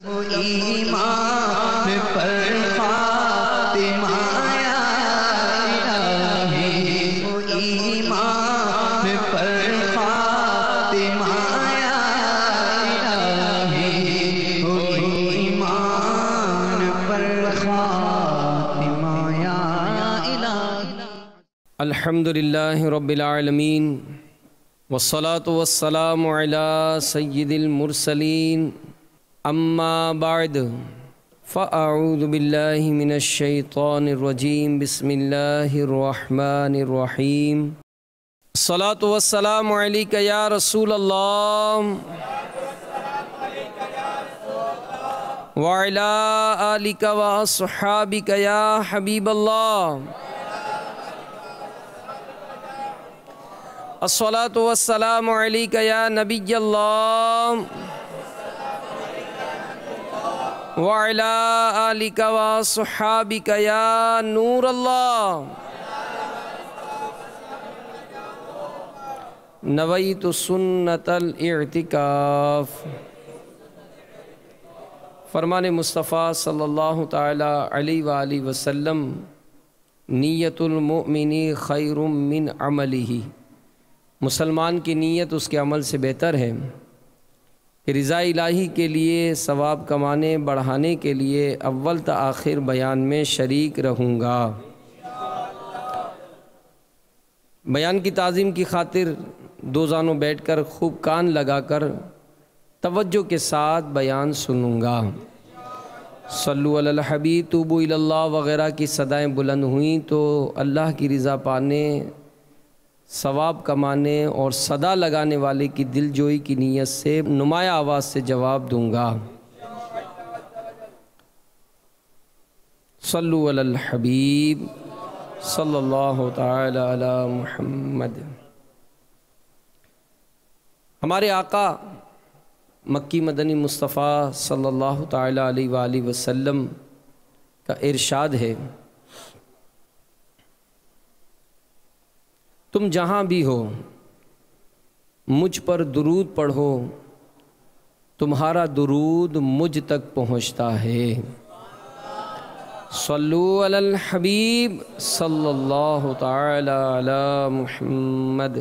ایمان پر فاطمہ یا الہی، ایمان پر فاطمہ یا الہی، ایمان پر فاطمہ یا الہی۔ الحمدللہ رب العالمین والصلاة والسلام علی سید المرسلین، اما بعد فاعوذ باللہ من الشیطان الرجیم، بسم اللہ الرحمن الرحیم۔ الصلاة والسلام علیک یا رسول اللہ وعلی آلک واصحابک یا حبیب اللہ۔ الصلاة والسلام علیک یا نبی اللہ وعلی آلک واصحابک یا نور اللہ۔ نویت سنت الاعتکاف۔ فرمان مصطفیٰ صلی اللہ تعالی علیہ وآلہ وسلم، نیت المؤمن خیر من عملہ۔ مسلمان کی نیت اس کے عمل سے بہتر ہے کہ رضا الہی کے لیے ثواب کمانے بڑھانے کے لیے اول تا آخر بیان میں شریک رہوں گا۔ بیان کی تعظیم کی خاطر دو زانوں بیٹھ کر خوب کان لگا کر توجہ کے ساتھ بیان سنوں گا۔ صلو علی الحبیب، توبو الی اللہ وغیرہ کی صدائیں بلند ہوئیں تو اللہ کی رضا پانے، ثواب کمانے اور صدا لگانے والے کی دل جوئی کی نیت سے نمایاں آواز سے جواب دوں گا۔ صلو علی الحبیب صلی اللہ تعالی علی محمد۔ ہمارے آقا مکی مدنی مصطفیٰ صلی اللہ تعالی علیہ وآلہ وسلم کا ارشاد ہے، تم جہاں بھی ہو مجھ پر درود پڑھو، تمہارا درود مجھ تک پہنچتا ہے۔ صلو علی الحبیب صلی اللہ تعالی علی محمد۔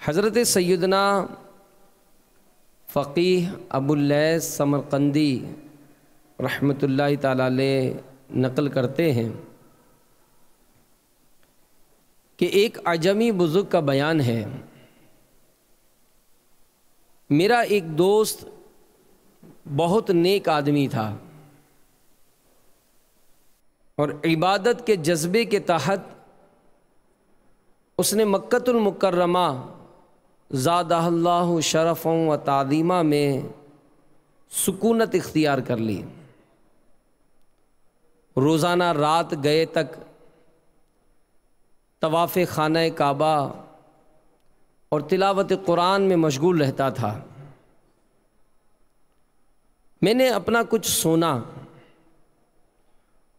حضرت سیدنا فقیہ ابو اللیث سمرقندی رحمۃ اللہ تعالی علیہ نقل کرتے ہیں کہ ایک عجمی بزرگ کا بیان ہے، میرا ایک دوست بہت نیک آدمی تھا اور عبادت کے جذبے کے تحت اس نے مکۃ المکرمہ زادہ اللہ شرفا و تعظیمہ میں سکونت اختیار کر لی۔ روزانہ رات گئے تک طواف خانہ کعبہ اور تلاوت قرآن میں مشغول رہتا تھا۔ میں نے اپنا کچھ سونا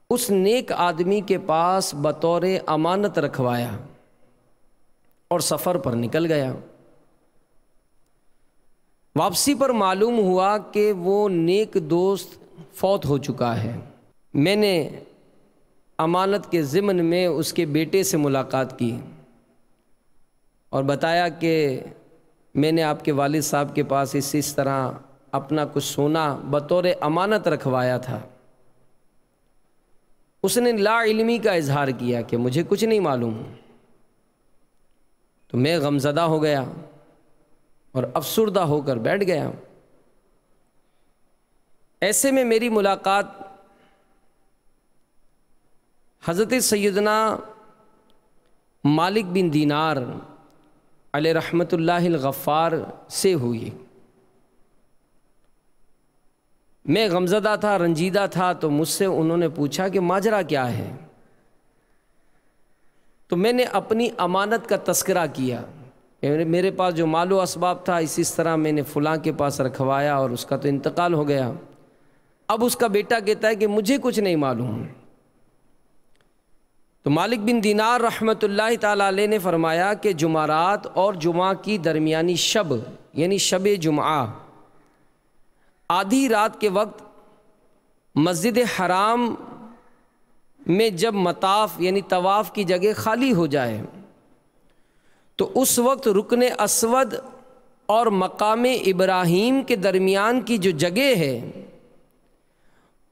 اس نیک آدمی کے پاس بطور امانت رکھوایا اور سفر پر نکل گیا۔ واپسی پر معلوم ہوا کہ وہ نیک دوست فوت ہو چکا ہے۔ میں نے امانت کے ضمن میں اس کے بیٹے سے ملاقات کی اور بتایا کہ میں نے آپ کے والد صاحب کے پاس اس طرح اپنا کچھ سونا بطور امانت رکھوایا تھا۔ اس نے لا علمی کا اظہار کیا کہ مجھے کچھ نہیں معلوم۔ تو میں غمزدہ ہو گیا اور افسردہ ہو کر بیٹھ گیا۔ ایسے میں میری ملاقات حضرت سیدنا مالک بن دینار علیہ رحمۃ اللہ الغفار سے ہوئی۔ میں غمزدہ تھا، رنجیدہ تھا، تو مجھ سے انہوں نے پوچھا کہ ماجرا کیا ہے؟ تو میں نے اپنی امانت کا تذکرہ کیا، میرے پاس جو مال و اسباب تھا اس طرح میں نے فلاں کے پاس رکھوایا اور اس کا تو انتقال ہو گیا۔ اب اس کا بیٹا کہتا ہے کہ مجھے کچھ نہیں معلوم۔ تو مالک بن دینار رحمۃ اللہ تعالیٰ علیہ نے فرمایا کہ جمعرات اور جمعہ کی درمیانی شب یعنی شب جمعہ آدھی رات کے وقت مسجد حرام میں جب مطاف یعنی طواف کی جگہ خالی ہو جائے تو اس وقت رکن اسود اور مقام ابراہیم کے درمیان کی جو جگہ ہے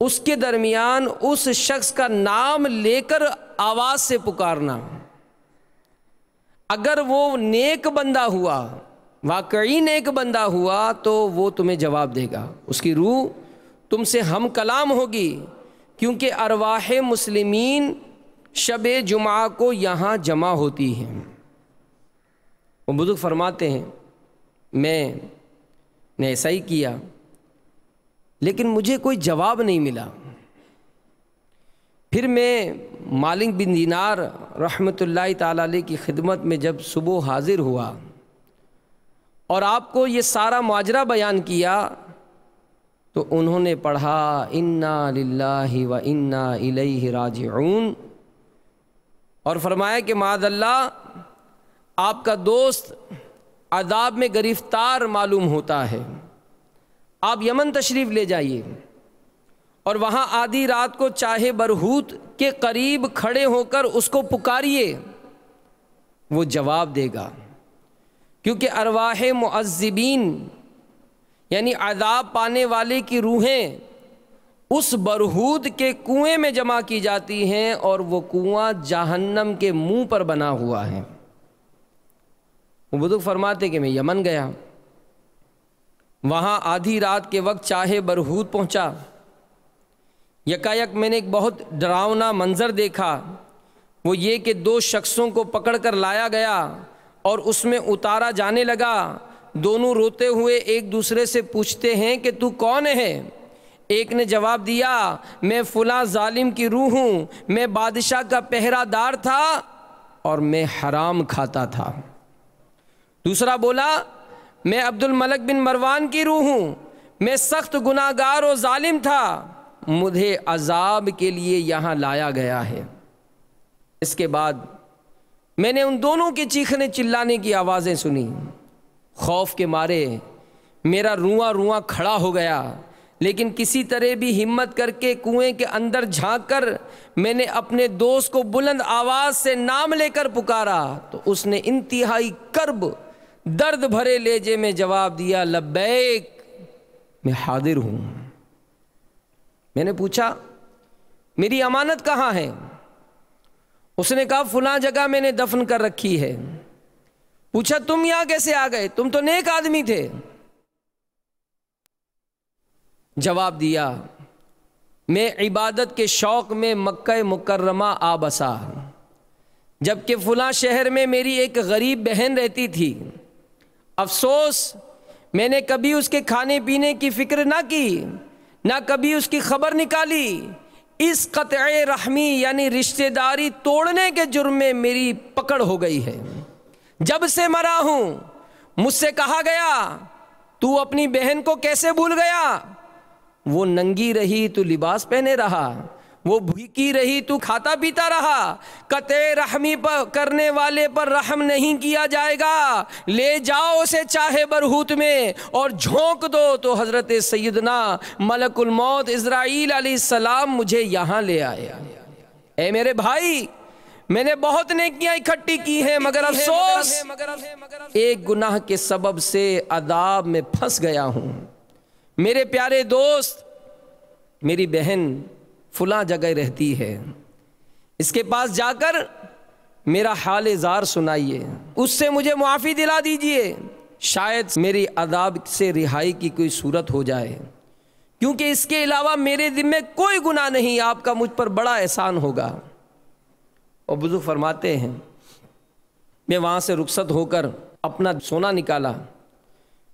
اس کے درمیان اس شخص کا نام لے کر آواز سے پکارنا. اگر وہ نیک بندہ ہوا، واقعی نیک بندہ ہوا، تو وہ تمہیں جواب دے گا، اس کی روح تم سے ہم کلام ہوگی، کیونکہ ارواح مسلمین شب جمعہ کو یہاں جمع ہوتی ہیں. وہ بزرگ فرماتے ہیں میں نے ایسا ہی کیا، لیکن مجھے کوئی جواب نہیں ملا. پھر میں مالک بن دینار رحمۃ اللہ تعالی علیہ کی خدمت میں جب صبح حاضر ہوا اور آپ کو یہ سارا ماجرا بیان کیا تو انہوں نے پڑھا انا للہ و انا الیہ راجعون، اور فرمایا کہ معاذ اللہ آپ کا دوست عذاب میں گرفتار معلوم ہوتا ہے، آپ یمن تشریف لے جائیے اور وہاں آدھی رات کو چاہے برہوت کے قریب کھڑے ہو کر اس کو پکاریے، وہ جواب دے گا. کیونکہ ارواح معذبین یعنی عذاب پانے والے کی روحیں اس برہوت کے کنویں میں جمع کی جاتی ہیں، اور وہ کنواں جہنم کے منہ پر بنا ہوا ہے. وہ بزرگ فرماتے کہ میں یمن گیا، وہاں آدھی رات کے وقت چاہے برہوت پہنچا. یکایک میں نے ایک بہت ڈراؤنا منظر دیکھا، وہ یہ کہ 2 شخصوں کو پکڑ کر لایا گیا اور اس میں اتارا جانے لگا. دونوں روتے ہوئے ایک دوسرے سے پوچھتے ہیں کہ تو کون ہے؟ ایک نے جواب دیا میں فلاں ظالم کی روح ہوں، میں بادشاہ کا پہرہ دار تھا اور میں حرام کھاتا تھا. دوسرا بولا میں عبد الملک بن مروان کی روح ہوں، میں سخت گناہ گار و ظالم تھا، مجھے عذاب کے لیے یہاں لایا گیا ہے. اس کے بعد میں نے ان دونوں کے چیخنے چلانے کی آوازیں سنی. خوف کے مارے میرا رواں رواں کھڑا ہو گیا، لیکن کسی طرح بھی ہمت کر کے کنویں کے اندر جھانک کر میں نے اپنے دوست کو بلند آواز سے نام لے کر پکارا تو اس نے انتہائی کرب درد بھرے لہجے میں جواب دیا لبیک، میں حاضر ہوں. میں نے پوچھا میری امانت کہاں ہے؟ اس نے کہا فلاں جگہ میں نے دفن کر رکھی ہے. پوچھا تم یہاں کیسے آ گئے؟ تم تو نیک آدمی تھے. جواب دیا میں عبادت کے شوق میں مکہ مکرمہ آ بسا، جبکہ فلاں شہر میں میری ایک غریب بہن رہتی تھی. افسوس میں نے کبھی اس کے کھانے پینے کی فکر نہ کی، نہ کبھی اس کی خبر نکالی. اس قطع رحمی یعنی رشتہ داری توڑنے کے جرم میں میری پکڑ ہو گئی ہے. جب سے مرا ہوں مجھ سے کہا گیا تو اپنی بہن کو کیسے بھول گیا؟ وہ ننگی رہی تو لباس پہنے رہا، وہ بھوکی رہی تو کھاتا پیتا رہا. قطع رحمی پر کرنے والے پر رحم نہیں کیا جائے گا. لے جاؤ اسے چاہے برہوت میں اور جھونک دو تو حضرت سیدنا ملک الموت اسرائیل علیہ السلام مجھے یہاں لے آئے. اے میرے بھائی، میں نے بہت نیکیاں اکٹھی کی ہیں، مگر افسوس ایک گناہ کے سبب سے عذاب میں پھنس گیا ہوں. میرے پیارے دوست، میری بہن فلاں جگہ رہتی ہے، اس کے پاس جا کر میرا حال زار سنائیے، اس سے مجھے معافی دلا دیجئے، شاید میری عذاب سے رہائی کی کوئی صورت ہو جائے، کیونکہ اس کے علاوہ میرے ذمے کوئی گناہ نہیں، آپ کا مجھ پر بڑا احسان ہوگا. اور بزرگ فرماتے ہیں میں وہاں سے رخصت ہو کر اپنا سونا نکالا،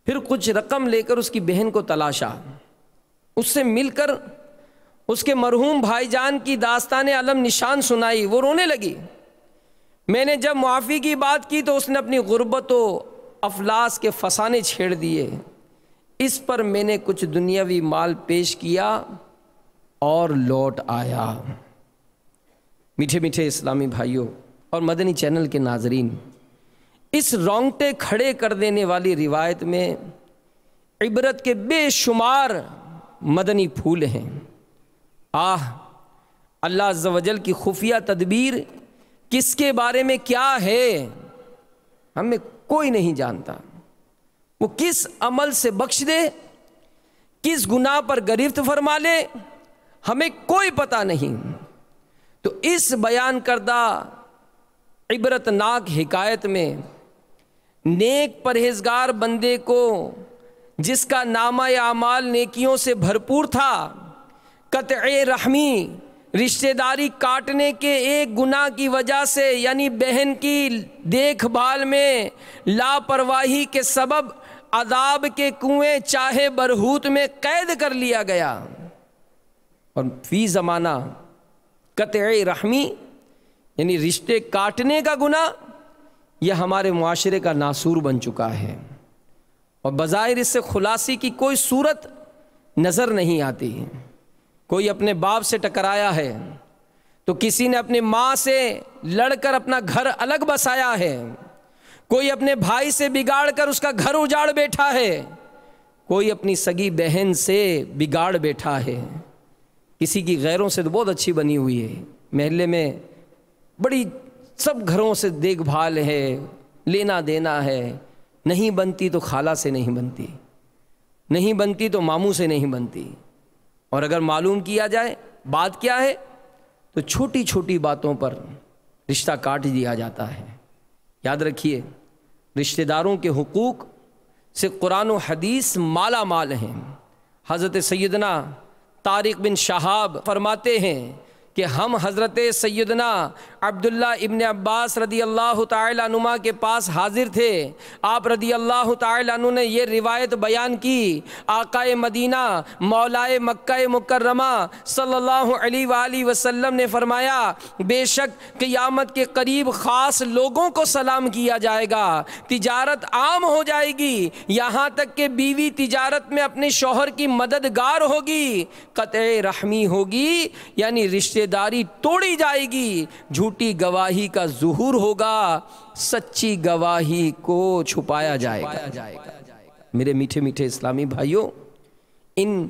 پھر کچھ رقم لے کر اس کی بہن کو تلاشا، اس سے مل کر اس کے مرحوم بھائی جان کی داستان علم نشان سنائی. وہ رونے لگی. میں نے جب معافی کی بات کی تو اس نے اپنی غربت و افلاس کے فسانے چھیڑ دیے. اس پر میں نے کچھ دنیاوی مال پیش کیا اور لوٹ آیا. میٹھے میٹھے اسلامی بھائیوں اور مدنی چینل کے ناظرین، اس رونگٹے کھڑے کر دینے والی روایت میں عبرت کے بے شمار مدنی پھول ہیں۔ اللہ عز و جل کی خفیہ تدبیر کس کے بارے میں کیا ہے ہمیں کوئی نہیں جانتا۔ وہ کس عمل سے بخش دے، کس گناہ پر گرفت فرما لے، ہمیں کوئی پتہ نہیں۔ تو اس بیان کردہ عبرت ناک حکایت میں نیک پرہیزگار بندے کو جس کا نامہ اعمال نیکیوں سے بھرپور تھا، قطع رحمی رشتہ داری کاٹنے کے ایک گناہ کی وجہ سے، یعنی بہن کی دیکھ بھال میں لاپرواہی کے سبب عذاب کے کنویں چاہے برہوت میں قید کر لیا گیا، اور فی زمانہ قطع رحمی یعنی رشتے کاٹنے کا گناہ یہ ہمارے معاشرے کا ناسور بن چکا ہے، اور بظاہر اس سے خلاصی کی کوئی صورت نظر نہیں آتی۔ کوئی اپنے باپ سے ٹکرایا ہے تو کسی نے اپنے ماں سے لڑ کر اپنا گھر الگ بسایا ہے، کوئی اپنے بھائی سے بگاڑ کر اس کا گھر اجاڑ بیٹھا ہے، کوئی اپنی سگی بہن سے بگاڑ بیٹھا ہے، کسی کی غیروں سے تو بہت اچھی بنی ہوئی ہے، محلے میں بڑی سب گھروں سے دیکھ بھال ہے، لینا دینا ہے، نہیں بنتی تو خالہ سے نہیں بنتی، نہیں بنتی تو ماموں سے نہیں بنتی، اور اگر معلوم کیا جائے بات کیا ہے تو چھوٹی چھوٹی باتوں پر رشتہ کاٹ دیا جاتا ہے۔ یاد رکھیے، رشتہ داروں کے حقوق سے قرآن و حدیث مالا مال ہیں۔ حضرت سیدنا طارق بن شہاب فرماتے ہیں کہ ہم حضرت سیدنا عبداللہ ابن عباس رضی اللہ تعالیٰ عنہما کے پاس حاضر تھے۔ آپ رضی اللہ تعالیٰ عنہ نے یہ روایت بیان کی، آقائے مدینہ مولائے مکہ مکرمہ صلی اللہ علیہ وآلہ وسلم نے فرمایا، بے شک قیامت کے قریب خاص لوگوں کو سلام کیا جائے گا، تجارت عام ہو جائے گی، یہاں تک کہ بیوی تجارت میں اپنے شوہر کی مددگار ہوگی، قطع رحمی ہوگی یعنی رشتہ داری توڑی جائے گی، جھوٹی گواہی کا ظہور ہوگا، سچی گواہی کو چھپایا جائے گا۔ میرے میٹھے میٹھے اسلامی بھائیوں، ان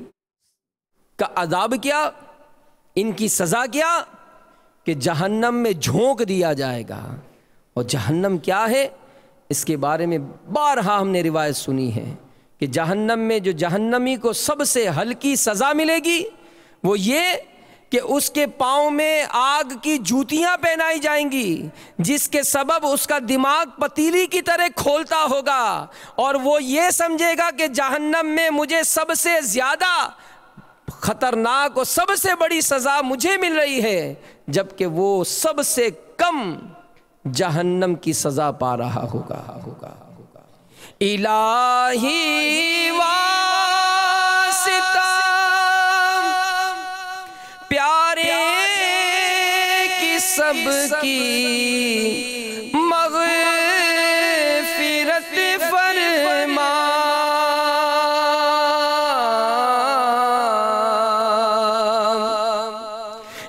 کا عذاب کیا، ان کی سزا کیا کہ جہنم میں جھونک دیا جائے گا۔ اور جہنم کیا ہے اس کے بارے میں بارہا ہم نے روایت سنی ہے کہ جہنم میں جو جہنمی کو سب سے ہلکی سزا ملے گی وہ یہ کہ اس کے پاؤں میں آگ کی جوتیاں پہنائی جائیں گی، جس کے سبب اس کا دماغ پتیلی کی طرح کھولتا ہوگا، اور وہ یہ سمجھے گا کہ جہنم میں مجھے سب سے زیادہ خطرناک اور سب سے بڑی سزا مجھے مل رہی ہے، جبکہ وہ سب سے کم جہنم کی سزا پا رہا ہوگا۔ الہی واسطہ پیارے کی سب کی مغفرت فرما،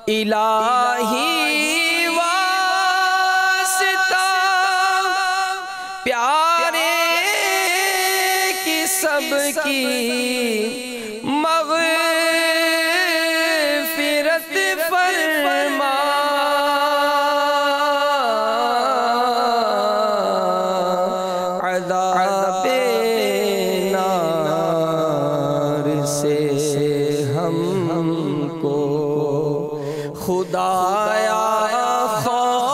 الہی واسطہ پیارے کی سب کی مغفرت فرما، عذاب نار سے ہم کو خدایا خوف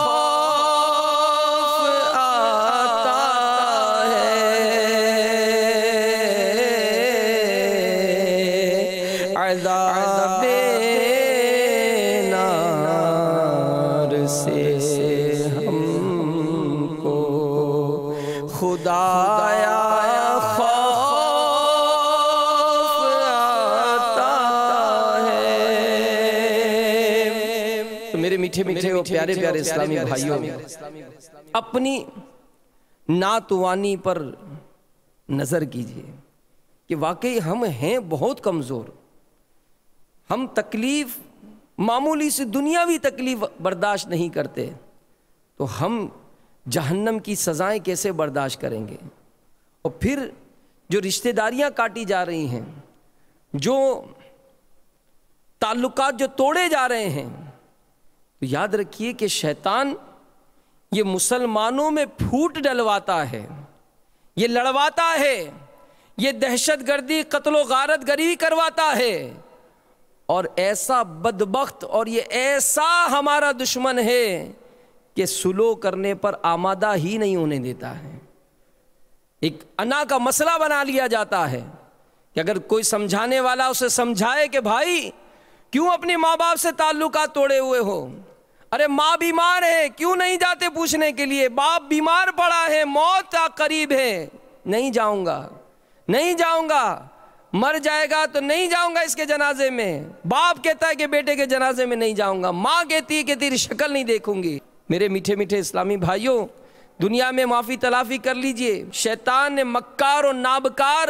آتا ہے، عذاب نار سے ہم کو خدایا خوف آتا ہے۔ تو میرے میٹھے میٹھے اور پیارے پیارے اسلامی بھائیوں، اپنی ناتوانی پر نظر کیجئے کہ واقعی ہم ہیں بہت کمزور، ہم تکلیف معمولی سی دنیاوی تکلیف برداشت نہیں کرتے، تو ہم جہنم کی سزائیں کیسے برداشت کریں گے؟ اور پھر جو رشتہ داریاں کاٹی جا رہی ہیں، جو تعلقات جو توڑے جا رہے ہیں، تو یاد رکھیے کہ شیطان یہ مسلمانوں میں پھوٹ ڈلواتا ہے، یہ لڑواتا ہے، یہ دہشت گردی، قتل و غارت گری کرواتا ہے، اور ایسا بدبخت اور یہ ایسا ہمارا دشمن ہے کہ سلو کرنے پر آمادہ ہی نہیں ہونے دیتا ہے۔ ایک انا کا مسئلہ بنا لیا جاتا ہے کہ اگر کوئی سمجھانے والا اسے سمجھائے کہ بھائی کیوں اپنے ماں باپ سے تعلقات توڑے ہوئے ہو، ارے ماں بیمار ہے کیوں نہیں جاتے پوچھنے کے لیے، باپ بیمار پڑا ہے، موت قریب ہے، نہیں جاؤں گا، نہیں جاؤں گا، مر جائے گا تو نہیں جاؤں گا اس کے جنازے میں۔ باپ کہتا ہے کہ بیٹے کے جنازے میں نہیں جاؤں گا، ماں کہتی ہے کہ تیری شکل نہیں دیکھوں گی۔ میرے میٹھے میٹھے اسلامی بھائیوں، دنیا میں معافی تلافی کر لیجئے، شیطان نے مکار اور نابکار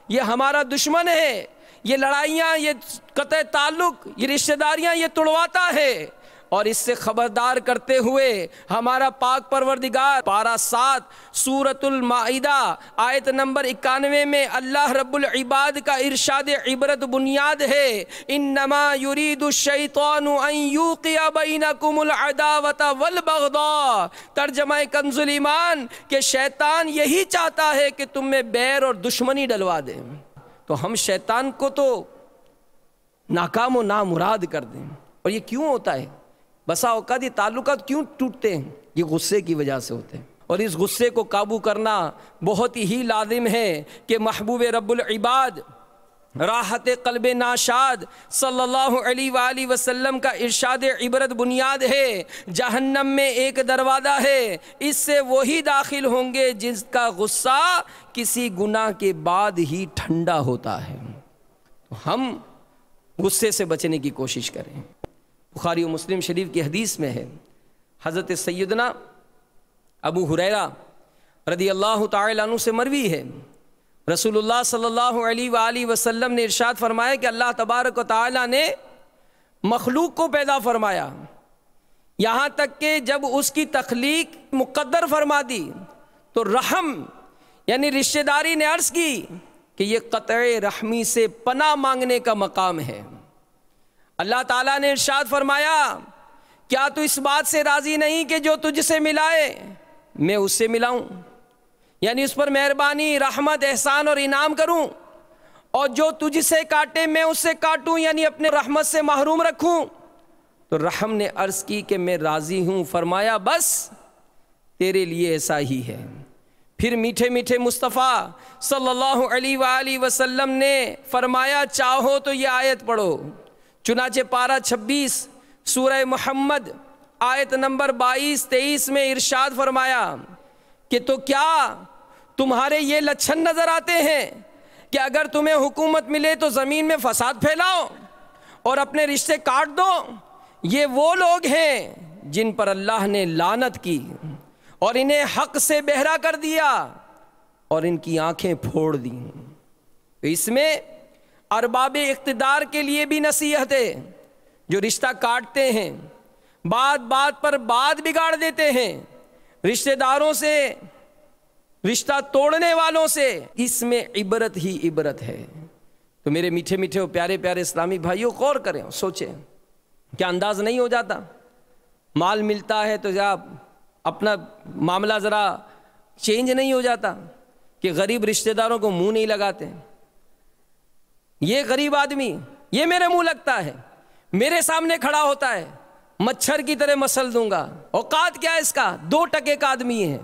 یہ ہمارا دشمن ہے، یہ لڑائیاں، یہ قطع تعلق، یہ رشتہ داریاں یہ توڑواتا ہے، اور اس سے خبردار کرتے ہوئے ہمارا پاک پروردگار پارہ 7 سورۃ المائدہ آیت نمبر 91 میں اللہ رب العباد کا ارشاد عبرت بنیاد ہے، انما یرید الشیطان ان یوقع بینکم العداوۃ والبغضاء، ترجمہ کنز ایمان کہ شیطان یہی چاہتا ہے کہ تم میں بیر اور دشمنی ڈلوا دے، تو ہم شیطان کو تو ناکام و نامراد کر دیں۔ اور یہ کیوں ہوتا ہے؟ بسا اوقات یہ تعلقات کیوں ٹوٹتے ہیں؟ یہ غصے کی وجہ سے ہوتے ہیں، اور اس غصے کو قابو کرنا بہت ہی لازم ہے کہ محبوب رب العباد راحت قلب ناشاد صلی اللہ علیہ وآلہ وسلم کا ارشاد عبرت بنیاد ہے، جہنم میں ایک دروازہ ہے، اس سے وہی داخل ہوں گے جس کا غصہ کسی گناہ کے بعد ہی ٹھنڈا ہوتا ہے۔ تو ہم غصے سے بچنے کی کوشش کریں۔ بخاری و مسلم شریف کی حدیث میں ہے، حضرت سیدنا ابو ہریرہ رضی اللہ تعالیٰ عنہ سے مروی ہے، رسول اللہ صلی اللہ علیہ وآلہ وسلم نے ارشاد فرمایا کہ اللہ تبارک و تعالیٰ نے مخلوق کو پیدا فرمایا، یہاں تک کہ جب اس کی تخلیق مقدر فرما دی تو رحم یعنی رشتہ داری نے عرض کی کہ یہ قطع رحمی سے پناہ مانگنے کا مقام ہے۔ اللہ تعالیٰ نے ارشاد فرمایا کیا تو اس بات سے راضی نہیں کہ جو تجھ سے ملائے میں اس سے ملاؤں، یعنی اس پر مہربانی، رحمت، احسان اور انعام کروں، اور جو تجھ سے کاٹے میں اس سے کاٹوں یعنی اپنے رحمت سے محروم رکھوں۔ تو رحم نے عرض کی کہ میں راضی ہوں، فرمایا بس تیرے لیے ایسا ہی ہے۔ پھر میٹھے میٹھے مصطفیٰ صلی اللہ علیہ وآلہ وسلم نے فرمایا چاہو تو یہ آیت پڑھو، چنانچہ پارہ 26 سورہ محمد آیت نمبر 22-23 میں ارشاد فرمایا کہ تو کیا تمہارے یہ لچھن نظر آتے ہیں کہ اگر تمہیں حکومت ملے تو زمین میں فساد پھیلاؤ اور اپنے رشتے کاٹ دو؟ یہ وہ لوگ ہیں جن پر اللہ نے لعنت کی اور انہیں حق سے بہرا کر دیا اور ان کی آنکھیں پھوڑ دیں۔ تو اس میں ارباب اقتدار کے لیے بھی نصیحت ہے، جو رشتہ کاٹتے ہیں، بات بات پر بات بگاڑ دیتے ہیں، رشتہ داروں سے، رشتہ توڑنے والوں سے، اس میں عبرت ہی عبرت ہے۔ تو میرے میٹھے میٹھے اور پیارے پیارے اسلامی بھائیوں، غور کریں، سوچیں، کیا انداز نہیں ہو جاتا؟ مال ملتا ہے تو اپنا معاملہ ذرا چینج نہیں ہو جاتا کہ غریب رشتہ داروں کو منہ نہیں لگاتے؟ یہ غریب آدمی یہ میرے منہ لگتا ہے، میرے سامنے کھڑا ہوتا ہے، مچھر کی طرح مسل دوں گا، اوقات کیا ہے اس کا؟ 2 ٹکے کا آدمی ہے۔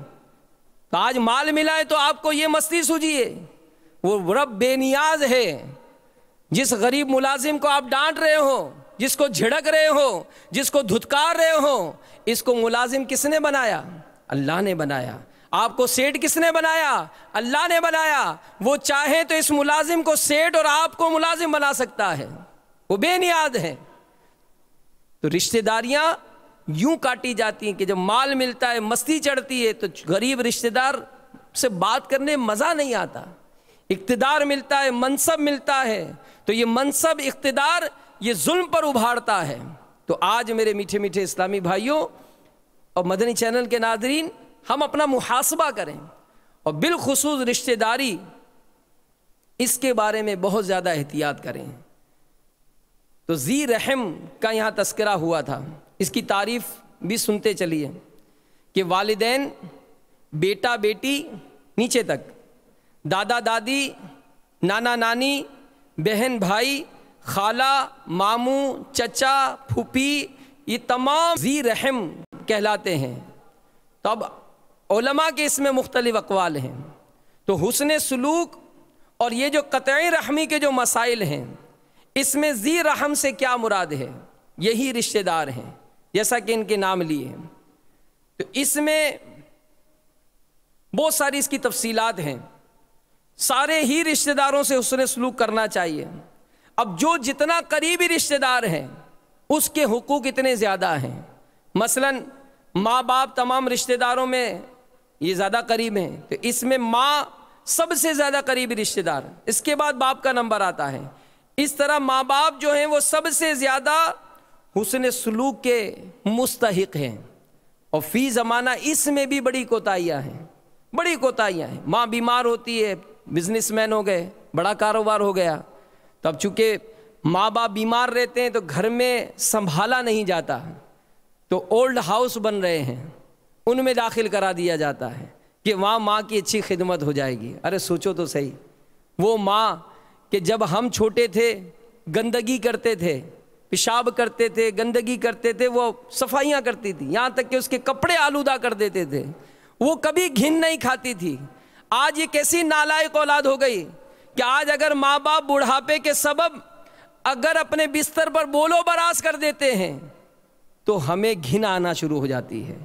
تو آج مال ملا ہے تو آپ کو یہ مستی سوجیے، وہ رب بے نیاز ہے، جس غریب ملازم کو آپ ڈانٹ رہے ہو، جس کو جھڑک رہے ہو، جس کو دھتکار رہے ہو، اس کو ملازم کس نے بنایا؟ اللہ نے بنایا۔ آپ کو سیٹ کس نے بنایا؟ اللہ نے بنایا۔ وہ چاہے تو اس ملازم کو سیٹ اور آپ کو ملازم بنا سکتا ہے، وہ بے نیاز ہے۔ تو رشتہ داریاں یوں کاٹی جاتی ہیں کہ جب مال ملتا ہے، مستی چڑھتی ہے، تو غریب رشتہ دار سے بات کرنے مزہ نہیں آتا۔ اقتدار ملتا ہے، منصب ملتا ہے، تو یہ منصب، اقتدار یہ ظلم پر ابھارتا ہے۔ تو آج میرے میٹھے میٹھے اسلامی بھائیوں اور مدنی چینل کے ناظرین، ہم اپنا محاسبہ کریں، اور بالخصوص رشتہ داری اس کے بارے میں بہت زیادہ احتیاط کریں۔ تو ذی رحم کا یہاں تذکرہ ہوا تھا، اس کی تعریف بھی سنتے چلیے کہ والدین، بیٹا بیٹی نیچے تک، دادا دادی، نانا نانی، بہن بھائی، خالہ، ماموں، چچا، پھوپھی، یہ تمام ذی رحم کہلاتے ہیں۔ تو اب علماء کے اس میں مختلف اقوال ہیں۔ تو حسن سلوک اور یہ جو قطعی رحمی کے جو مسائل ہیں، اس میں ذی رحم سے کیا مراد ہے؟ یہی رشتہ دار ہیں جیسا کہ ان کے نام لیے ہیں۔ تو اس میں بہت ساری اس کی تفصیلات ہیں۔ سارے ہی رشتہ داروں سے حسن سلوک کرنا چاہیے۔ اب جو جتنا قریبی رشتہ دار ہیں اس کے حقوق اتنے زیادہ ہیں۔ مثلا ماں باپ تمام رشتہ داروں میں یہ زیادہ قریب ہیں، تو اس میں ماں سب سے زیادہ قریبی رشتہ دار، اس کے بعد باپ کا نمبر آتا ہے۔ اس طرح ماں باپ جو ہیں وہ سب سے زیادہ حسن سلوک کے مستحق ہیں، اور فی زمانہ اس میں بھی بڑی کوتاہیاں ہیں، بڑی کوتاہیاں ہیں۔ ماں بیمار ہوتی ہے، بزنس مین ہو گئے، بڑا کاروبار ہو گیا، تب چونکہ ماں باپ بیمار رہتے ہیں تو گھر میں سنبھالا نہیں جاتا، تو اولڈ ہاؤس بن رہے ہیں، ان میں داخل کرا دیا جاتا ہے کہ وہاں ماں کی اچھی خدمت ہو جائے گی۔ ارے سوچو تو صحیح، وہ ماں کہ جب ہم چھوٹے تھے گندگی کرتے تھے، پیشاب کرتے تھے، گندگی کرتے تھے، وہ صفائیاں کرتی تھی، یہاں تک کہ اس کے کپڑے آلودہ کر دیتے تھے، وہ کبھی گھن نہیں کھاتی تھی۔ آج یہ کیسی نالائق اولاد ہو گئی کہ آج اگر ماں باپ بڑھاپے کے سبب اگر اپنے بستر پر بولو براز کر دیتے ہیں تو ہمیں گھن آنا شروع ہو جاتی ہے۔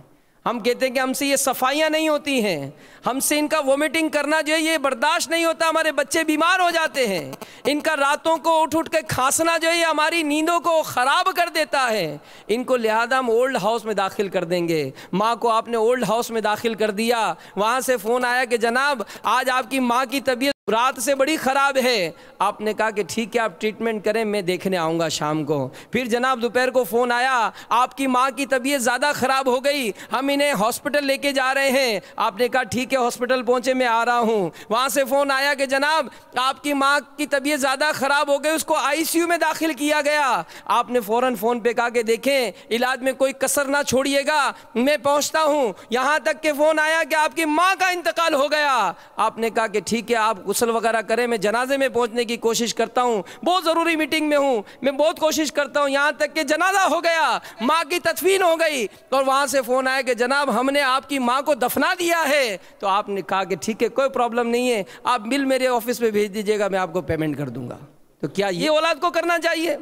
ہم کہتے ہیں کہ ہم سے یہ صفائیاں نہیں ہوتی ہیں، ہم سے ان کا وومیٹنگ کرنا جو ہے یہ برداشت نہیں ہوتا، ہمارے بچے بیمار ہو جاتے ہیں، ان کا راتوں کو اٹھ اٹھ کے کھانسنا جو ہے یہ ہماری نیندوں کو خراب کر دیتا ہے، ان کو لہذا ہم اولڈ ہاؤس میں داخل کر دیں گے۔ ماں کو آپ نے اولڈ ہاؤس میں داخل کر دیا، وہاں سے فون آیا کہ جناب آج آپ کی ماں کی طبیعت رات سے بڑی خراب ہے۔ آپ نے کہا کہ ٹھیک ہے آپ ٹریٹمنٹ کریں، میں دیکھنے آؤں گا شام کو۔ پھر جناب دوپہر کو فون آیا، آپ کی ماں کی طبیعت زیادہ خراب ہو گئی، ہم انہیں ہاسپٹل لے کے جا رہے ہیں۔ آپ نے کہا ٹھیک ہے ہاسپٹل پہنچے، میں آ رہا ہوں۔ وہاں سے فون آیا کہ جناب آپ کی ماں کی طبیعت زیادہ خراب ہو گئی، اس کو آئی سی یو میں داخل کیا گیا۔ آپ نے فوراً فون پہ کہا کہ دیکھیں علاج میں کوئی کسر نہ چھوڑیے گا، میں پہنچتا ہوں۔ یہاں تک کہ فون آیا کہ آپ کی ماں کا انتقال ہو گیا۔ آپ نے کہا کہ ٹھیک ہے آپ غسل وغیرہ کریں، میں جنازے میں پہنچنے کی کوشش کرتا ہوں، بہت ضروری میٹنگ میں ہوں، میں بہت کوشش کرتا ہوں۔ یہاں تک کہ جنازہ ہو گیا، ماں کی تدفین ہو گئی، اور وہاں سے فون آیا کہ جناب ہم نے آپ کی ماں کو دفنا دیا ہے۔ تو آپ نے کہا کہ ٹھیک ہے کوئی پرابلم نہیں ہے، آپ بل میرے آفس میں بھیج دیجئے گا، میں آپ کو پیمنٹ کر دوں گا۔ تو کیا یہ اولاد کو کرنا چاہیے؟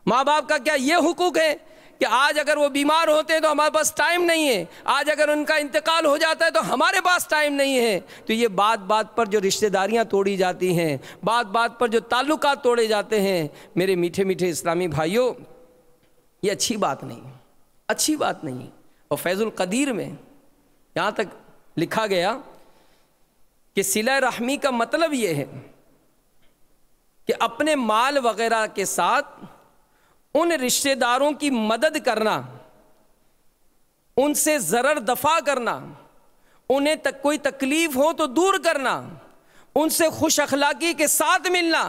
ماں باپ کا کیا یہ حقوق ہے کہ آج اگر وہ بیمار ہوتے ہیں تو ہمارے پاس ٹائم نہیں ہے، آج اگر ان کا انتقال ہو جاتا ہے تو ہمارے پاس ٹائم نہیں ہے؟ تو یہ بات بات پر جو رشتہ داریاں توڑی جاتی ہیں، بات بات پر جو تعلقات توڑے جاتے ہیں، میرے میٹھے میٹھے اسلامی بھائیوں، یہ اچھی بات نہیں، اچھی بات نہیں۔ اور فیض القدیر میں یہاں تک لکھا گیا کہ صلہ رحمی کا مطلب یہ ہے کہ اپنے مال وغیرہ کے ساتھ ان رشتہ داروں کی مدد کرنا، ان سے ضرر دفع کرنا، انہیں کوئی تکلیف ہو تو دور کرنا، ان سے خوش اخلاقی کے ساتھ ملنا،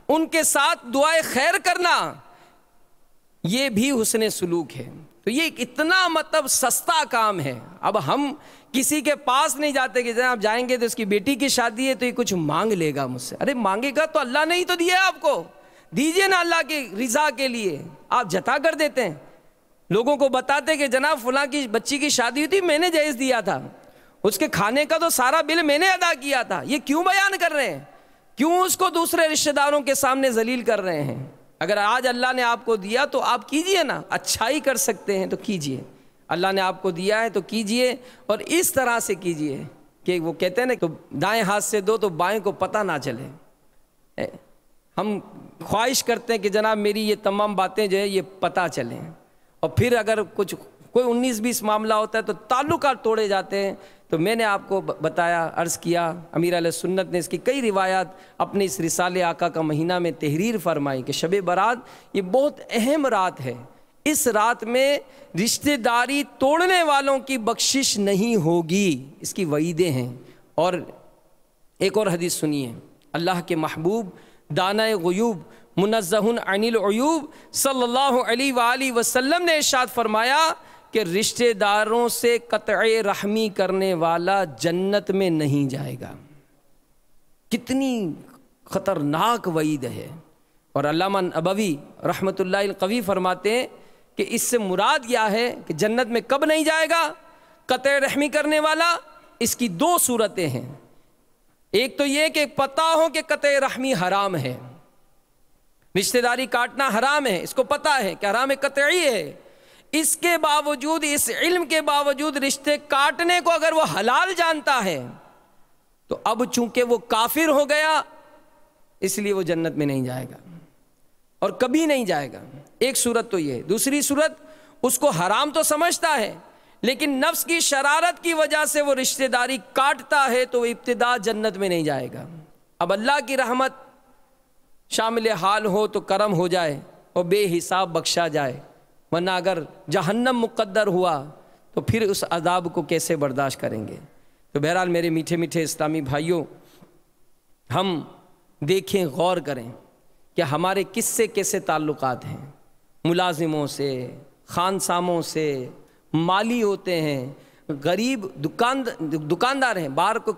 ان کے ساتھ دعائے خیر کرنا، یہ بھی حسن سلوک ہے۔ تو یہ اتنا مطلب سستا کام ہے۔ اب ہم کسی کے پاس نہیں جاتے کہ جناب جائیں گے تو اس کی بیٹی کی شادی ہے تو یہ کچھ مانگ لے گا مجھ سے۔ ارے مانگے گا تو اللہ نے ہی تو دیا ہے آپ کو، دیجئے نا اللہ کی رضا کے لیے۔ آپ جتا کر دیتے ہیں، لوگوں کو بتاتے کہ جناب فلاں کی بچی کی شادی ہوئی تھی، میں نے جہیز دیا تھا، اس کے کھانے کا تو سارا بل میں نے ادا کیا تھا۔ یہ کیوں بیان کر رہے ہیں؟ کیوں اس کو دوسرے رشتہ داروں کے سامنے ذلیل کر رہے ہیں؟ اگر آج اللہ نے آپ کو دیا تو آپ کیجئے نا، اچھائی کر سکتے ہیں تو کیجئے، اللہ نے آپ کو دیا ہے تو کیجئے، اور اس طرح سے کیجئے کہ وہ کہتے ہیں نا تو دائیں ہاتھ سے دو تو بائیں کو پتہ نہ چلے۔ ہم خواہش کرتے ہیں کہ جناب میری یہ تمام باتیں جو ہے یہ پتہ چلیں، اور پھر اگر کوئی 19-20 معاملہ ہوتا ہے تو تعلقات توڑے جاتے ہیں۔ تو میں نے آپ کو بتایا، عرض کیا، امیر علیہ سنت نے اس کی کئی روایات اپنے اس رسالے آقا کا مہینہ میں تحریر فرمائی کہ شب برات یہ بہت اہم رات ہے، اس رات میں رشتہ داری توڑنے والوں کی بخشش نہیں ہوگی، اس کی وعیدیں ہیں۔ اور ایک اور حدیث سنیے اللہ کے محبوب دانہ غیوب منزہ عن العیوب صلی اللہ علیہ وآلہ وسلم نے ارشاد فرمایا کہ رشتہ داروں سے قطع رحمی کرنے والا جنت میں نہیں جائے گا۔ کتنی خطرناک وعید ہے۔ اور علامہ نبوی رحمۃ اللہ القوی فرماتے ہیں کہ اس سے مراد کیا ہے کہ جنت میں کب نہیں جائے گا قطع رحمی کرنے والا؟ اس کی دو صورتیں ہیں۔ ایک تو یہ کہ پتہ ہو کہ قطع رحمی حرام ہے، رشتہ داری کاٹنا حرام ہے، اس کو پتہ ہے کہ حرام قطعی ہے، اس کے باوجود، اس علم کے باوجود رشتے کاٹنے کو اگر وہ حلال جانتا ہے تو اب چونکہ وہ کافر ہو گیا اس لیے وہ جنت میں نہیں جائے گا اور کبھی نہیں جائے گا۔ ایک صورت تو یہ ہے۔ دوسری صورت، اس کو حرام تو سمجھتا ہے لیکن نفس کی شرارت کی وجہ سے وہ رشتہ داری کاٹتا ہے تو وہ ابتدا جنت میں نہیں جائے گا۔ اب اللہ کی رحمت شامل حال ہو تو کرم ہو جائے اور بے حساب بخشا جائے، ورنہ اگر جہنم مقدر ہوا تو پھر اس عذاب کو کیسے برداشت کریں گے؟ تو بہرحال میرے میٹھے میٹھے اسلامی بھائیوں، ہم دیکھیں، غور کریں کہ ہمارے کس سے کیسے تعلقات ہیں۔ ملازموں سے، خانساموں سے، مالی ہوتے ہیں، غریب دکاندار ہیں، باہر کو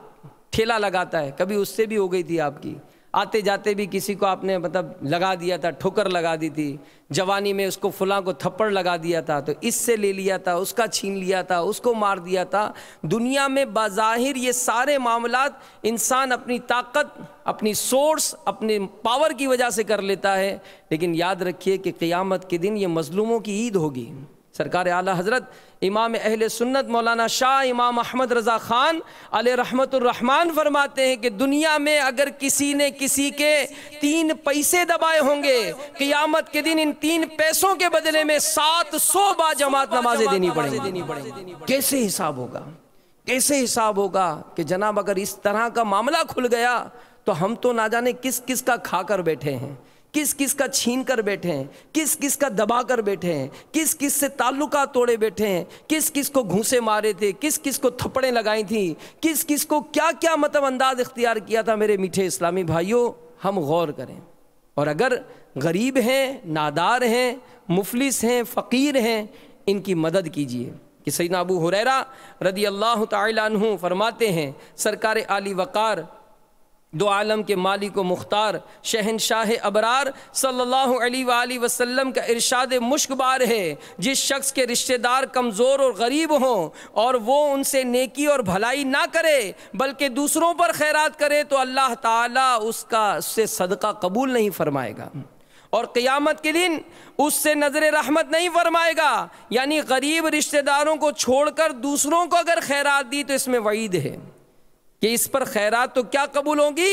ٹھیلا لگاتا ہے، کبھی اس سے بھی ہو گئی تھی آپ کی، آتے جاتے بھی کسی کو آپ نے لگا دیا تھا، ٹھوکر لگا دی تھی، جوانی میں اس کو فلاں کو تھپڑ لگا دیا تھا تو اس سے لے لیا تھا، اس کا چھین لیا تھا، اس کو مار دیا تھا۔ دنیا میں بظاہر یہ سارے معاملات انسان اپنی طاقت، اپنی سورس، اپنے پاور کی وجہ سے کر لیتا ہے، لیکن یاد رکھیے کہ قیامت کے دن یہ مظلوموں کی عید ہوگی۔ سرکار اعلیٰ حضرت امام اہل سنت مولانا شاہ امام احمد رضا خان علیہ رحمت الرحمن فرماتے ہیں کہ دنیا میں اگر کسی نے کسی کے 3 پیسے دبائے ہوں گے، قیامت کے دن ان 3 پیسوں کے بدلے میں 700 باجماعت نمازیں دینی پڑیں گی۔ کیسے حساب ہوگا؟ کیسے حساب ہوگا کہ جناب اگر اس طرح کا معاملہ کھل گیا تو ہم تو نہ جانے کس کس کا کھا کر بیٹھے ہیں، کس کس کا چھین کر بیٹھے ہیں، کس کس کا دبا کر بیٹھے ہیں، کس کس سے تعلقات توڑے بیٹھے ہیں، کس کس کو گھونسے مارے تھے، کس کس کو تھپڑیں لگائی تھیں، کس کس کو کیا کیا انداز اختیار کیا تھا۔ میرے میٹھے اسلامی بھائیوں، ہم غور کریں، اور اگر غریب ہیں، نادار ہیں، مفلس ہیں، فقیر ہیں، ان کی مدد کیجیے۔ کہ سیدنا ابو ہریرہ رضی اللہ تعالی عنہ فرماتے ہیں سرکار عالی وقار، دو عالم کے مالک و مختار، شہنشاہ ابرار صلی اللہ علیہ وآلہ وسلم کا ارشاد مشکبار ہے، جس شخص کے رشتہ دار کمزور اور غریب ہوں اور وہ ان سے نیکی اور بھلائی نہ کرے بلکہ دوسروں پر خیرات کرے تو اللہ تعالیٰ اس سے صدقہ قبول نہیں فرمائے گا اور قیامت کے دن اس سے نظر رحمت نہیں فرمائے گا۔ یعنی غریب رشتہ داروں کو چھوڑ کر دوسروں کو اگر خیرات دی تو اس میں وعید ہے کہ اس پر خیرات تو کیا قبول ہوگی،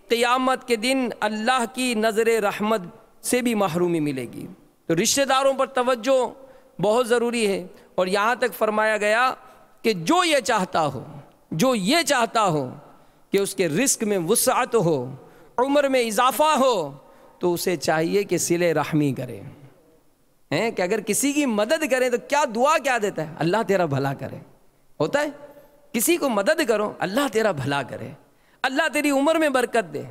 قیامت کے دن اللہ کی نظر رحمت سے بھی محرومی ملے گی۔ تو رشتہ داروں پر توجہ بہت ضروری ہے، اور یہاں تک فرمایا گیا کہ جو یہ چاہتا ہو کہ اس کے رزق میں وسعت ہو، عمر میں اضافہ ہو، تو اسے چاہیے کہ صلہ رحمی کرے، کہ اگر کسی کی مدد کرے تو کیا دعا کیا دیتا ہے، اللہ تیرا بھلا کرے، ہوتا ہے کسی کو مدد کرو، اللہ تیرا بھلا کرے، اللہ تیری عمر میں برکت دے،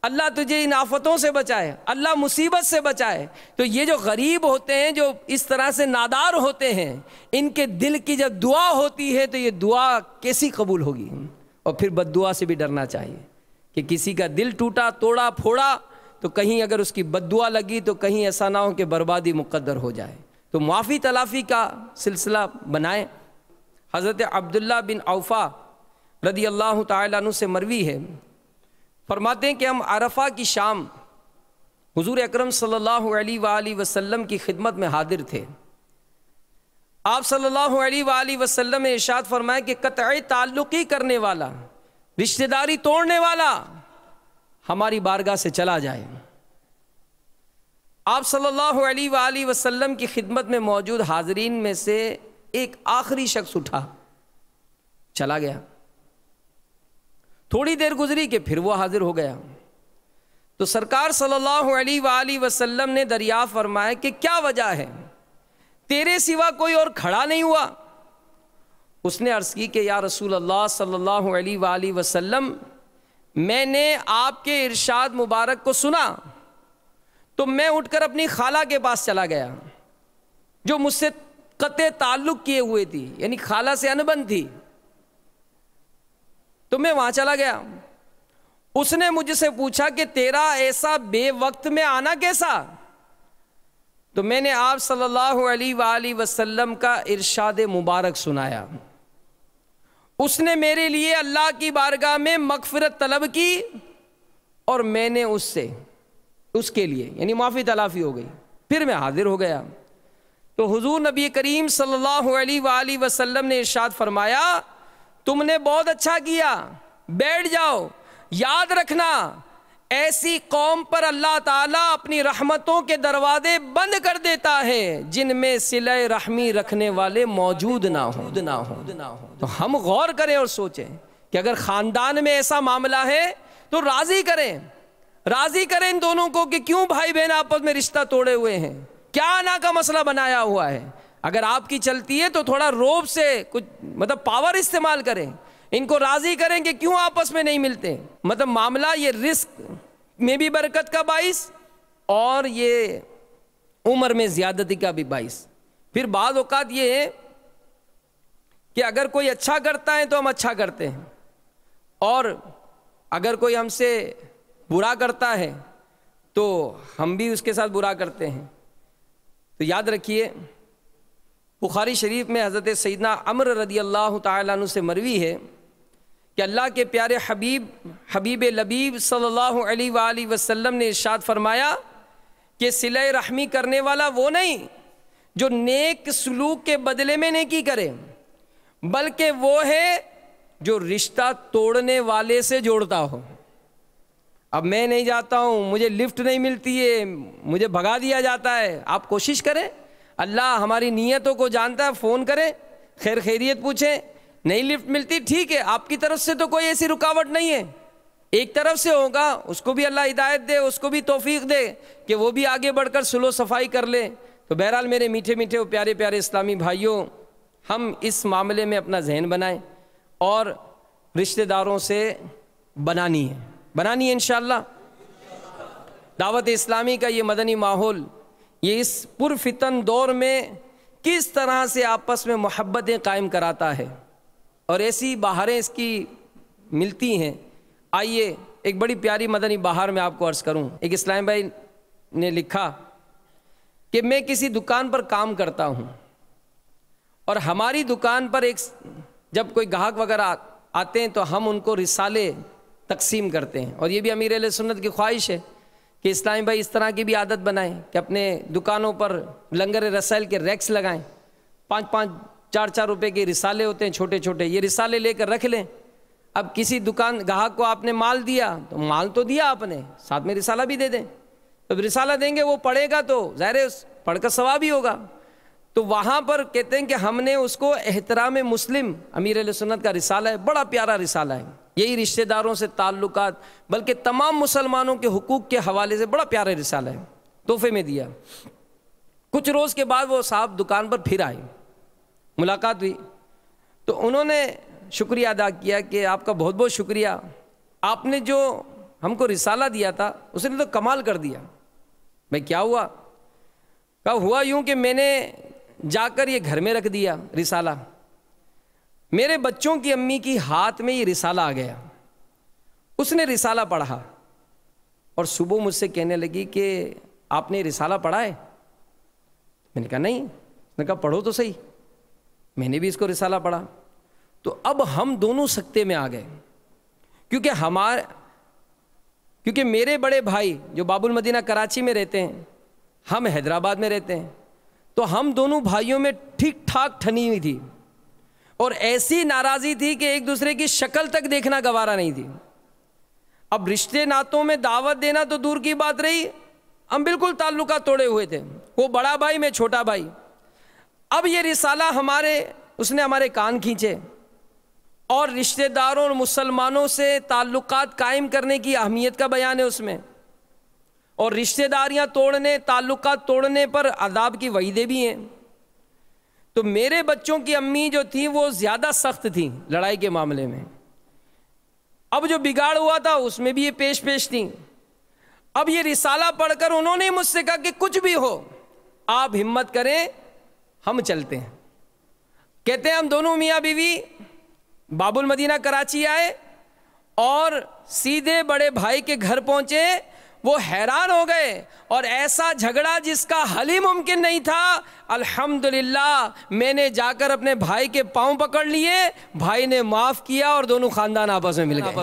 اللہ تجھے ان آفتوں سے بچائے، اللہ مصیبت سے بچائے۔ تو یہ جو غریب ہوتے ہیں، جو اس طرح سے نادار ہوتے ہیں، ان کے دل کی جب دعا ہوتی ہے تو یہ دعا کیسی قبول ہوگی؟ اور پھر بد دعا سے بھی ڈرنا چاہیے کہ کسی کا دل ٹوٹا، توڑا، پھوڑا تو کہیں اگر اس کی بد دعا لگی تو کہیں ایسا نہ ہو کہ بربادی مقدر ہو جائے۔ تو معافی تلافی کا سلسلہ بنائیں۔ حضرت عبداللہ بن عوفہ رضی اللہ تعالیٰ عنہ سے مروی ہے، فرماتے ہیں کہ ہم عرفہ کی شام حضور اکرم صلی اللہ علیہ وآلہ وسلم کی خدمت میں حاضر تھے۔ آپ صلی اللہ علیہ وآلہ وسلم نے ارشاد فرمایا کہ قطع تعلقی کرنے والا، رشتہ داری توڑنے والا ہماری بارگاہ سے چلا جائے۔ آپ صلی اللہ علیہ وآلہ وسلم کی خدمت میں موجود حاضرین میں سے ایک آخری شخص اٹھا، چلا گیا۔ تھوڑی دیر گزری کہ پھر وہ حاضر ہو گیا، تو سرکار صلی اللہ علیہ وآلہ وسلم نے دریافت فرمایا کہ کیا وجہ ہے، تیرے سوا کوئی اور کھڑا نہیں ہوا؟ اس نے عرض کی کہ یا رسول اللہ صلی اللہ علیہ وآلہ وسلم، میں نے آپ کے ارشاد مبارک کو سنا تو میں اٹھ کر اپنی خالہ کے پاس چلا گیا جو مجھ سے قطع تعلق کیے ہوئے تھی، یعنی خالہ سے انبن تھی، تو میں وہاں چلا گیا۔ اس نے مجھ سے پوچھا کہ تیرا ایسا بے وقت میں آنا کیسا؟ تو میں نے آپ صلی اللہ علیہ وآلہ وسلم کا ارشاد مبارک سنایا۔ اس نے میرے لیے اللہ کی بارگاہ میں مغفرت طلب کی اور میں نے اس کے لیے یعنی معافی تلافی ہو گئی، پھر میں حاضر ہو گیا۔ تو حضور نبی کریم صلی اللہ علیہ وآلہ وسلم نے ارشاد فرمایا تم نے بہت اچھا کیا، بیٹھ جاؤ، یاد رکھنا ایسی قوم پر اللہ تعالیٰ اپنی رحمتوں کے دروازے بند کر دیتا ہے جن میں صلہ رحمی رکھنے والے موجود نہ ہوں۔ تو ہم غور کریں اور سوچیں کہ اگر خاندان میں ایسا معاملہ ہے تو راضی کریں ان دونوں کو کہ کیوں بھائی بہن آپس میں رشتہ توڑے ہوئے ہیں، کیا انا کا مسئلہ بنایا ہوا ہے۔ اگر آپ کی چلتی ہے تو تھوڑا روب سے کچھ پاور استعمال کریں، ان کو راضی کریں کہ کیوں آپس میں نہیں ملتے۔ معاملہ یہ رزق میں بھی برکت کا باعث اور یہ عمر میں زیادتی کا بھی باعث۔ پھر بعض اوقات یہ ہے کہ اگر کوئی اچھا کرتا ہے تو ہم اچھا کرتے ہیں، اور اگر کوئی ہم سے برا کرتا ہے تو ہم بھی اس کے ساتھ برا کرتے ہیں۔ تو یاد رکھیے بخاری شریف میں حضرت سیدنا عمر رضی اللہ تعالیٰ عنہ سے مروی ہے کہ اللہ کے پیارے حبیب لبیب صلی اللہ علیہ وآلہ وسلم نے ارشاد فرمایا کہ صلہ رحمی کرنے والا وہ نہیں جو نیک سلوک کے بدلے میں نیکی کرے، بلکہ وہ ہے جو رشتہ توڑنے والے سے جوڑتا ہو۔ اب میں نہیں جاتا ہوں، مجھے لفٹ نہیں ملتی ہے، مجھے بھگا دیا جاتا ہے، آپ کوشش کریں، اللہ ہماری نیتوں کو جانتا ہے، فون کریں، خیر خیریت پوچھیں، نہیں لفٹ ملتی ٹھیک ہے، آپ کی طرف سے تو کوئی ایسی رکاوٹ نہیں ہے، ایک طرف سے ہوگا، اس کو بھی اللہ ہدایت دے، اس کو بھی توفیق دے کہ وہ بھی آگے بڑھ کر صلح و صفائی کر لے۔ تو بہرحال میرے میٹھے میٹھے اور پیارے پیارے اسلامی بھائیوں، ہم اس معاملے میں اپنا ذہن بنائیں اور رشتہ داروں سے بنانی ہے انشاءاللہ۔ دعوت اسلامی کا یہ مدنی ماحول یہ اس پرفتن دور میں کس طرح سے آپس میں محبتیں قائم کراتا ہے اور ایسی بہاریں اس کی ملتی ہیں۔ آئیے ایک بڑی پیاری مدنی بہار میں آپ کو عرض کروں۔ ایک اسلام بھائی نے لکھا کہ میں کسی دکان پر کام کرتا ہوں اور ہماری دکان پر جب کوئی گاہک وغیرہ آتے ہیں تو ہم ان کو رسالے تقسیم کرتے ہیں، اور یہ بھی امیر اہل سنت کی خواہش ہے کہ اسلامی بھائی اس طرح کی بھی عادت بنائیں کہ اپنے دکانوں پر لنگر رسائل کے ریکس لگائیں، 5-5 4-4 روپے کے رسالے ہوتے ہیں چھوٹے چھوٹے، یہ رسالے لے کر رکھ لیں۔ اب کسی دکان گاہک کو آپ نے مال دیا تو مال تو دیا آپ نے، ساتھ میں رسالہ بھی دے دیں، جب رسالہ دیں گے وہ پڑھے گا تو ظاہر ہے پڑھ کر ثواب ہی ہوگا۔ تو وہاں پر کہتے ہیں کہ ہم نے اس کو احترام مسلم امیر اہل سنت کا رسالہ ہے، بڑا پیارا رسالہ ہے، یہی رشتہ داروں سے تعلقات بلکہ تمام مسلمانوں کے حقوق کے حوالے سے بڑا پیارا رسالہ ہے، تحفے میں دیا۔ کچھ روز کے بعد وہ صاحب دکان پر پھر آئے، ملاقات ہوئی تو انہوں نے شکریہ ادا کیا کہ آپ کا بہت بہت شکریہ، آپ نے جو ہم کو رسالہ دیا تھا اس نے تو کمال کر دیا۔ بھائی کیا ہوا؟ کہا ہوا یوں کہ میں نے جا کر یہ گھر میں رکھ دیا رسالہ، میرے بچوں کی امی کی ہاتھ میں یہ رسالہ آ گیا، اس نے رسالہ پڑھا اور صبح مجھ سے کہنے لگی کہ آپ نے رسالہ پڑھا ہے؟ میں نے کہا نہیں۔ اس نے کہا پڑھو تو صحیح۔ میں نے بھی اس کو رسالہ پڑھا تو اب ہم دونوں سکتے میں آ گئے، کیونکہ میرے بڑے بھائی جو باب المدینہ کراچی میں رہتے ہیں، ہم حیدرآباد میں رہتے ہیں، تو ہم دونوں بھائیوں میں ٹھیک ٹھاک ٹھنی ہوئی تھی اور ایسی ناراضی تھی کہ ایک دوسرے کی شکل تک دیکھنا گوارا نہیں تھی۔ اب رشتے ناتوں میں دعوت دینا تو دور کی بات رہی، ہم بالکل تعلقات توڑے ہوئے تھے، وہ بڑا بھائی میں چھوٹا بھائی۔ اب یہ رسالہ اس نے ہمارے کان کھینچے اور رشتہ داروں اور مسلمانوں سے تعلقات قائم کرنے کی اہمیت کا بیان ہے اس میں، اور رشتہ داریاں توڑنے، تعلقات توڑنے پر عذاب کی وعیدیں بھی ہیں۔ تو میرے بچوں کی امی جو تھیں وہ زیادہ سخت تھیں لڑائی کے معاملے میں، اب جو بگاڑ ہوا تھا اس میں بھی یہ پیش تھی. اب یہ رسالہ پڑھ کر انہوں نے مجھ سے کہا کہ کچھ بھی ہو آپ ہمت کریں، ہم چلتے ہیں. کہتے ہیں ہم دونوں میاں بیوی باب المدینہ کراچی آئے اور سیدھے بڑے بھائی کے گھر پہنچے. وہ حیران ہو گئے، اور ایسا جھگڑا جس کا حل ہی ممکن نہیں تھا، الحمدللہ میں نے جا کر اپنے بھائی کے پاؤں پکڑ لیے، بھائی نے معاف کیا اور دونوں خاندان آپس میں مل گئے.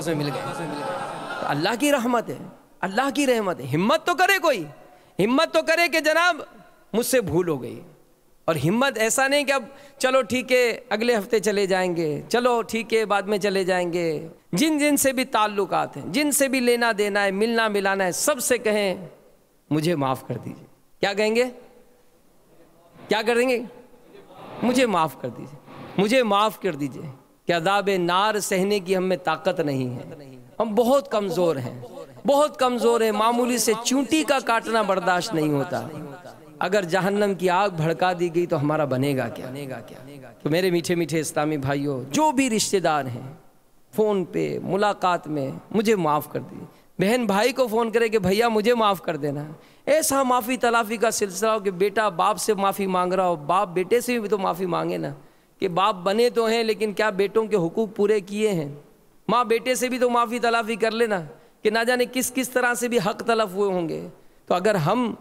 اللہ کی رحمت ہے، اللہ کی رحمت ہے. ہمت تو کرے کوئی، ہمت تو کرے کہ جناب مجھ سے بھول ہو گئی. اور ہمت ایسا نہیں کہ اب چلو ٹھیک ہے اگلے ہفتے چلے جائیں گے، چلو ٹھیک ہے بعد میں چلے جائیں گے. جن سے بھی تعلقات ہیں، جن سے بھی لینا دینا ہے، ملنا ملانا ہے، سب سے کہیں مجھے معاف کر دیجیے. کیا کہیں گے؟ کیا کریں گے؟ مجھے معاف کر دیجیے، مجھے معاف کر دیجیے کہ عذاب نار سہنے کی ہم میں طاقت نہیں ہے. ہم بہت کمزور ہیں، بہت کمزور ہیں. معمولی سے چونٹی کا کاٹنا برداشت نہیں ہوتا. اگر جہنم کی آگ بھڑکا دی گئی تو ہمارا بنے گا کیا؟ تو میرے میٹھے میٹھے اسلامی بھائیوں، جو بھی رشتہ دار ہیں فون پہ ملاقات میں مجھے معاف کر دیجیے. بہن بھائی کو فون کرے کہ بھیا مجھے معاف کر دینا. ایسا معافی تلافی کا سلسلہ ہو کہ بیٹا باپ سے معافی مانگ رہا ہو، باپ بیٹے سے بھی تو معافی مانگے نا. کہ باپ بنے تو ہیں لیکن کیا بیٹوں کے حقوق پورے کیے ہیں؟ ماں بیٹے سے بھی تو معافی تلافی کر لینا کہ نہ جانے کس طرح سے بھی حق تلف ہوئے ہوں گے. تو اگر ہم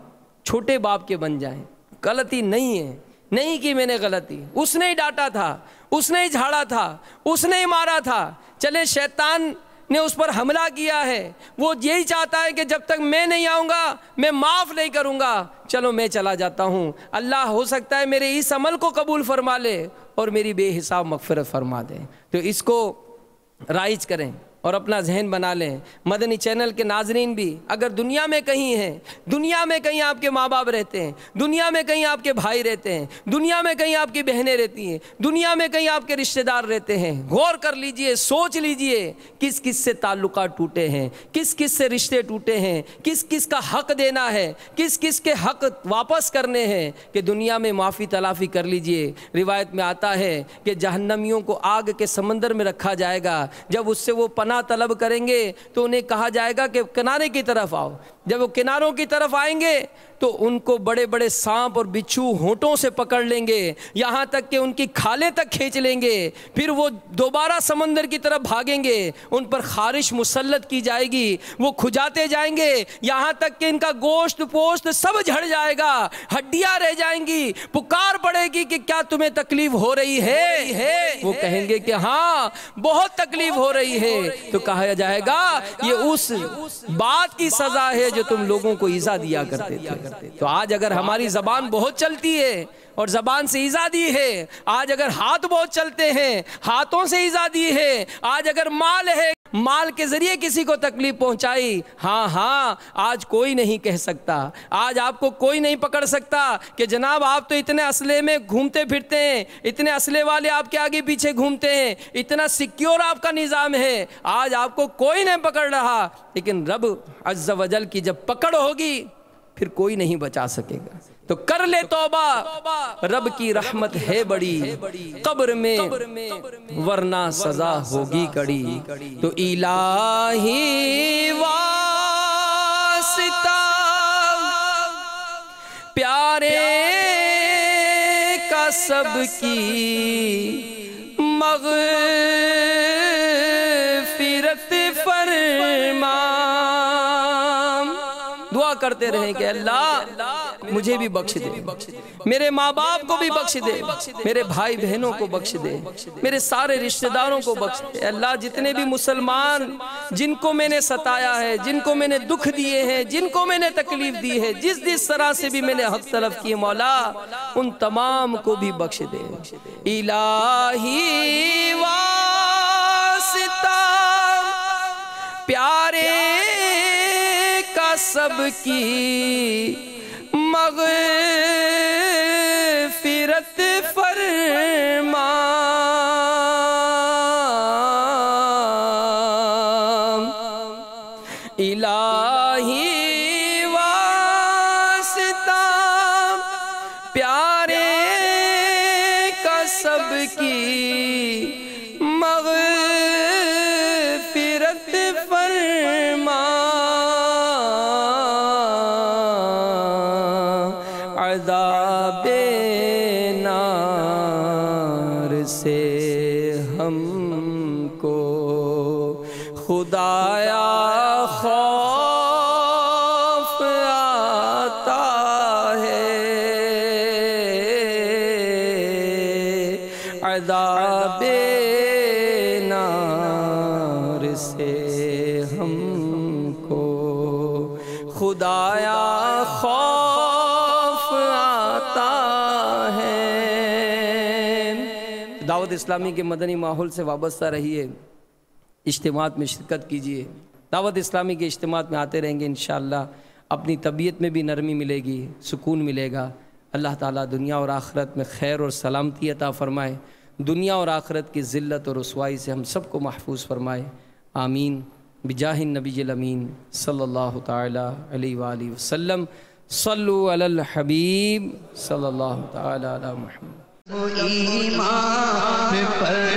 چھوٹے باپ کے بن جائیں، غلطی نہیں ہے، نہیں کی میں نے غلطی، اس نے ہی ڈانٹا تھا، اس نے ہی جھاڑا تھا، اس نے ہی مارا تھا، چلے شیطان نے اس پر حملہ کیا ہے، وہ یہی چاہتا ہے کہ جب تک میں نہیں آؤں گا میں معاف نہیں کروں گا، چلو میں چلا جاتا ہوں. اللہ ہو سکتا ہے میرے اس عمل کو قبول فرما لے اور میری بے حساب مغفرت فرما دے. تو اس کو رائج کریں اور اپنا ذہن بنا لیں. مدنی چینل کے ناظرین بھی اگر دنیا میں کہیں ہیں، دنیا میں کہیں آپ کے ماں باپ رہتے ہیں، دنیا میں کہیں آپ کے بھائی رہتے ہیں، دنیا میں کہیں آپ کی بہنیں رہتی ہیں، دنیا میں کہیں آپ کے رشتہ دار رہتے ہیں، غور کر لیجئے، سوچ لیجئے کس کس سے تعلقات ٹوٹے ہیں، کس کس سے رشتے ٹوٹے ہیں، کس کس کا حق دینا ہے، کس کس کے حق واپس کرنے ہیں، کہ دنیا میں معافی تلافی کر لیجئے. روایت میں آتا ہے کہ جہنمیوں کو آگ کے سمندر میں رکھا جائے گا. جب اس سے وہ پناہ طلب کریں گے تو انہیں کہا جائے گا کہ کنارے کی طرف آؤ. جب وہ کناروں کی طرف آئیں گے تو ان کو بڑے بڑے سانپ اور بچھو ہونٹوں سے پکڑ لیں گے، یہاں تک کہ ان کی کھالیں تک کھینچ لیں گے. پھر وہ دوبارہ سمندر کی طرف بھاگیں گے، ان پر خارش مسلط کی جائے گی، وہ کھجاتے جائیں گے یہاں تک کہ ان کا گوشت پوشت سب جھڑ جائے گا، ہڈیاں رہ جائیں گی. پکار پڑے گی کہ کیا تمہیں تکلیف ہو رہی ہے؟ وہ کہیں گے کہ ہاں بہت تکلیف ہو رہی ہے. تو کہا جائے گا یہ اس بات کی سزا ہے جو تم لوگوں کو ایذا دیا کرتے تھے. تو آج اگر ہماری زبان بہت چلتی ہے اور زبان سے ایذا دی ہے، آج اگر ہاتھ بہت چلتے ہیں ہاتھوں سے ایذا دی ہے، آج اگر مال ہے مال کے ذریعے کسی کو تکلیف پہنچائی، ہاں آج کوئی نہیں کہہ سکتا، آج آپ کو کوئی نہیں پکڑ سکتا کہ جناب آپ تو اتنے اسلحے میں گھومتے پھرتے ہیں، اتنے اسلحے والے آپ کے آگے پیچھے گھومتے ہیں، اتنا سیکیور آپ کا نظام ہے، آج آپ کو کوئی نہیں پکڑ رہا. لیکن رب عز و جل کی جب پکڑ ہوگی پھر کوئی نہیں بچا سکے گا. تو کر لے توبہ، رب کی رحمت ہے بڑی، قبر میں ورنہ سزا ہوگی کڑی. تو الہی واسطہ پیارے کا سب کی مغفرت فرما. دعا کرتے رہیں کہ اللہ مجھے بھی بخش دے، میرے ماں باپ کو بھی بخش دے، میرے بھائی بہنوں کو بخش دے، میرے سارے رشتہ داروں کو بخش دے. اللہ جتنے بھی مسلمان جن کو میں نے ستایا ہے، جن کو میں نے دکھ دیے ہیں، جن کو میں نے تکلیف دی ہے، جس طرح سے بھی میں نے حق طلب کیے، مولا ان تمام کو بھی بخش دے. الہی واسطہ پیارے کا سب کی مغفرت فرما. الہی واسطہ پیارے کا سب کی مغفرت عذاب نار سے ہم کو خدایا خوف آتا ہے، عذاب نار سے ہم کو خدایا خوف آتا ہے۔ دعوت اسلامی کے مدنی ماحول سے وابستہ رہیے، اجتماعات میں شرکت کیجیے، دعوت اسلامی کے اجتماعات میں آتے رہیں گے انشاءاللہ، اپنی طبیعت میں بھی نرمی ملے گی، سکون ملے گا۔ اللہ تعالیٰ دنیا اور آخرت میں خیر اور سلامتی عطا فرمائے، دنیا اور آخرت کی ذلت اور رسوائی سے ہم سب کو محفوظ فرمائے، آمین بجاہ النبی الامین صلی اللہ تعالی علیہ وآلہ وسلم۔ صلو علی الحبیب صلی اللہ تعالی علی محمد۔ ایمان پر